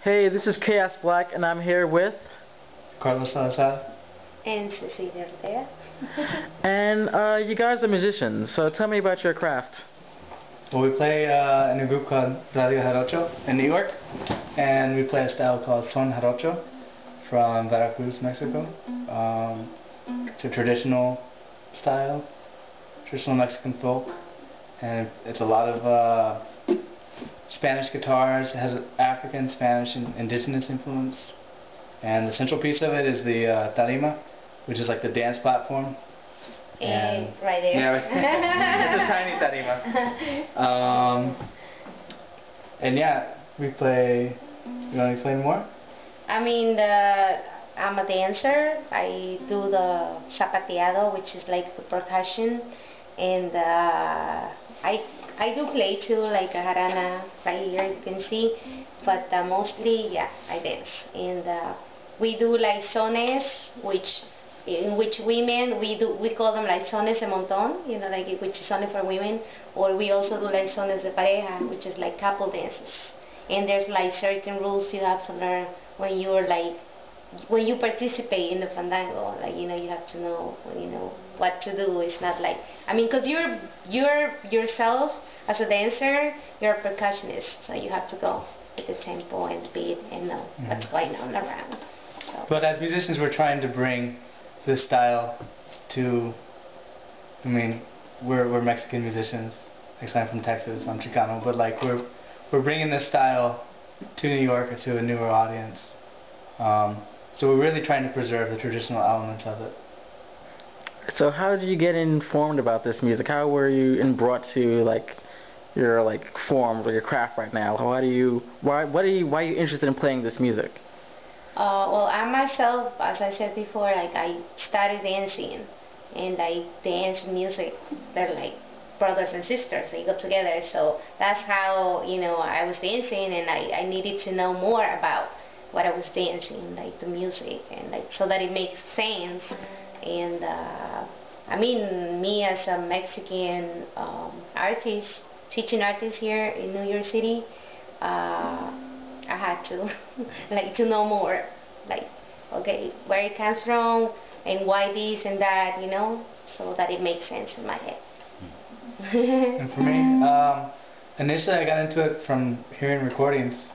Hey, this is Chaos Black, and I'm here with Carlos Salazar. And Cecilia Ortega. and you guys are musicians, so tell me about your craft. Well, we play in a group called Radio Jarocho in New York, and we play a style called Son Jarocho from Veracruz, Mexico. It's a traditional style, traditional Mexican folk, and it's a lot of Spanish guitars. It has African, Spanish, and indigenous influence. And the central piece of it is the tarima, which is like the dance platform. And right there. Yeah, it's a tiny tarima. And yeah, we play. You want to explain more? I mean, I'm a dancer. I do the zapateado, which is like the percussion, and I do play too, like a jarana right here you can see, but mostly, yeah, I dance. And we do laizones, in which women, we call them laizones de montón, you know, like which is only for women, or we also do laizones de pareja, which is like couple dances. And there's like certain rules you have to learn when you're like, when you participate in the fandango, like, you know, you have to know, you know, what to do. It's not like, I mean, because you're yourself as a dancer, you're a percussionist, so you have to go with the tempo and beat and know what's going on around. So. But as musicians, we're trying to bring this style to, I mean, we're Mexican musicians. Actually, I'm from Texas, I'm Chicano, but like we're bringing this style to New York or to a newer audience. So we're really trying to preserve the traditional elements of it. So how did you get informed about this music? How were you brought to like your like form or your craft right now? Why are you interested in playing this music? Well, I myself, as I said before, like I started dancing, and I dance music. They're like brothers and sisters. They go together. So that's how, you know, I was dancing, and I needed to know more about what I was dancing, like the music, and like so that it makes sense. And I mean, me as a Mexican artist, teaching artist here in New York City, I had to like to know more, like, okay, where it comes from and why this and that, you know, so that it makes sense in my head. And for me, initially I got into it from hearing recordings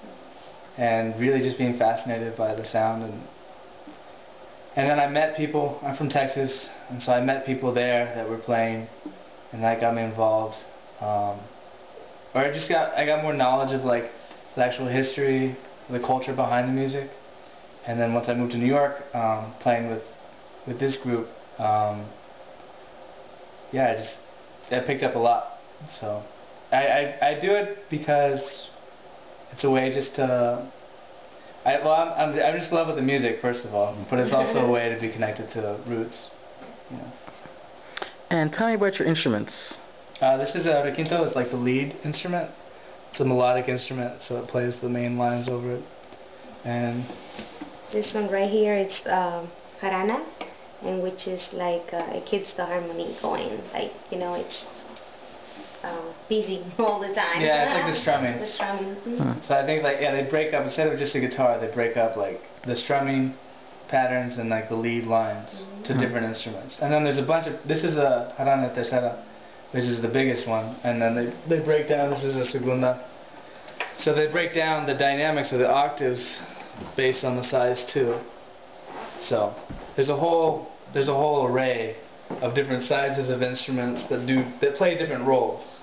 and really just being fascinated by the sound, and then I met people. I'm from Texas, and so I met people there that were playing, and that got me involved. Or I got more knowledge of like the actual history, the culture behind the music. And then once I moved to New York, playing with this group, yeah, I picked up a lot. So I do it because it's a way just to. I'm just in love with the music, first of all, but it's also a way to be connected to roots. You know. And tell me about your instruments. This is a requinto. It's like the lead instrument. It's a melodic instrument, so it plays the main lines over it. And this one right here is jarana, and which is like it keeps the harmony going. Like, you know, it's busy all the time. Yeah, it's like the strumming. The strumming. Mm-hmm. So I think like, yeah, they break up, instead of just a guitar, they break up like the strumming patterns and like the lead lines to different instruments. And then there's a bunch of, this is a jarana tercera, which is the biggest one, and then they break down, this is a segunda. So they break down the dynamics of the octaves based on the size too. So there's a whole array of different sizes of instruments that play different roles.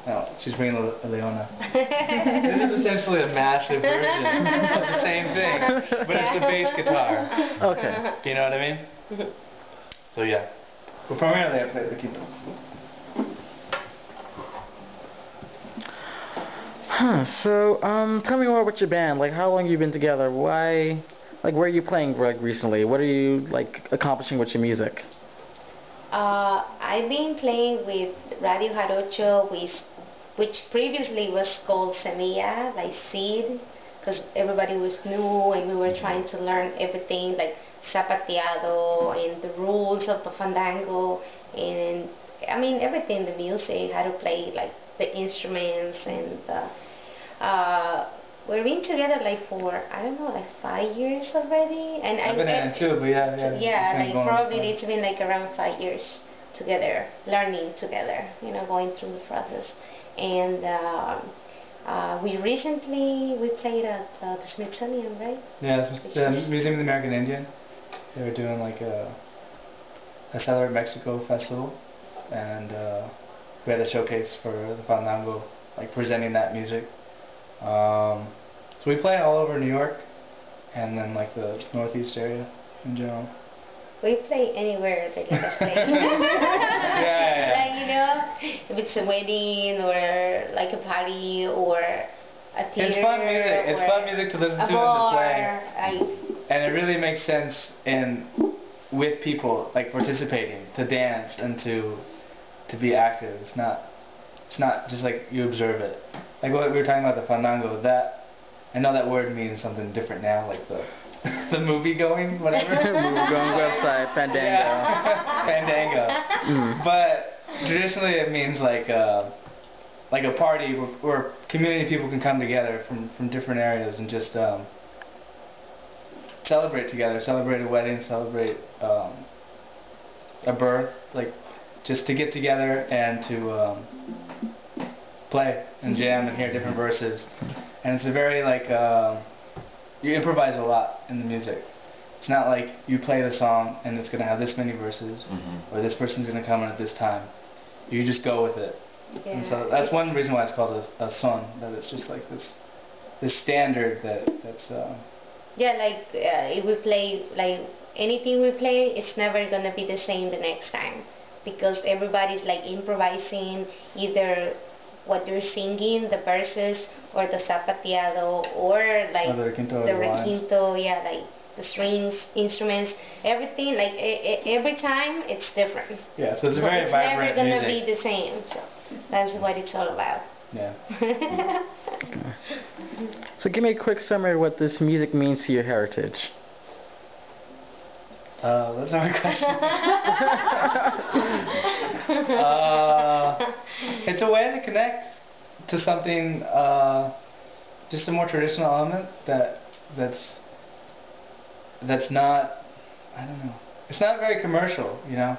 Oh, she's bringing a Leona. This is essentially a massive version of the same thing, but it's the bass guitar. Okay. You know what I mean? So yeah. But primarily I play requinto. So tell me more about your band. Like, how long have you been together? Why, like, where are you playing like recently? What are you like accomplishing with your music? I've been playing with Radio Jarocho, which previously was called Semilla, like seed, because everybody was new and we were trying to learn everything, like zapateado and the rules of the fandango, and I mean everything, the music, how to play like the instruments, and we've been together like for, I don't know, like 5 years already. And I've been in it too, but yeah. Yeah, like probably it's been like around 5 years together, learning together, you know, going through the process. And we played at the Smithsonian, right? Yeah, the Museum of the American Indian. They were doing like a Celebrate Mexico festival, and we had a showcase for the Fandango, like presenting that music. So we play all over New York, and then like the Northeast area in general. We play anywhere they let us play. Yeah. Like, you know, if it's a wedding or like a party or a theater. It's fun music. It's fun music to listen to and to play. And it really makes sense with people like participating, to dance and to be active. It's not just like you observe it. Like what we were talking about, the fandango. That I know that word means something different now, like the movie going, whatever. Movie going website, Fandango. Yeah. Fandango. But traditionally it means like a party where community people can come together from different areas and just celebrate together, celebrate a wedding, celebrate a birth, like just to get together and to play and jam and hear different verses. And it's a very like you improvise a lot in the music. It's not like you play the song and it's going to have this many verses, or this person's going to come in at this time. You just go with it. Yeah. And so that's one reason why it's called a son, that it's just like this standard that's yeah, like if we play, like anything we play, it's never gonna be the same the next time, because everybody's like improvising either what you're singing, the verses, or the zapateado, or like the requinto, yeah, like the strings, instruments, everything, like every time it's different. Yeah, so it's a very vibrant music. It's never gonna music. be the same, so that's what it's all about. Yeah. So give me a quick summary of what this music means to your heritage. That's a hard question. It's a way to connect to something, just a more traditional element that's not, I don't know. It's not very commercial, you know.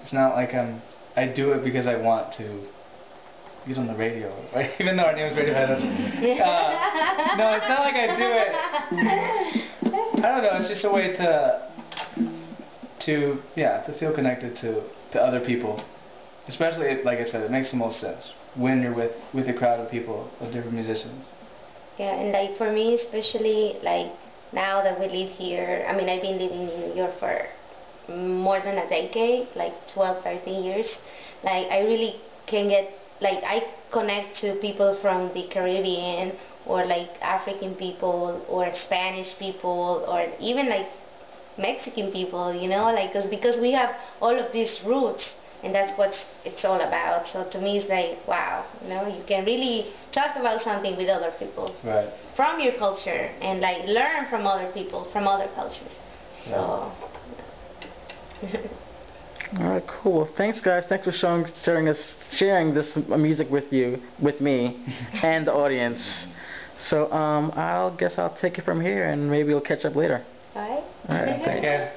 It's not like I do it because I want to get on the radio, right? Even though our name is Radio Jarocho. No, it's not like I do it. I don't know. It's just a way to feel connected to other people. Especially, like I said, it makes the most sense when you're with a crowd of people, of different musicians. Yeah, and like for me, especially like now that we live here, I mean, I've been living in New York for more than a decade, like 12, 13 years. Like I really can get, like I connect to people from the Caribbean, or like African people, or Spanish people, or even like Mexican people, you know, like because we have all of these roots, and that's what it's all about. So to me it's like, wow, you know, you can really talk about something with other people, right, from your culture, and like learn from other people from other cultures. So Alright, cool. Thanks guys. Thanks for sharing this music with me, and the audience. So I guess I'll take it from here, and maybe we'll catch up later. Alright. Alright, Take care.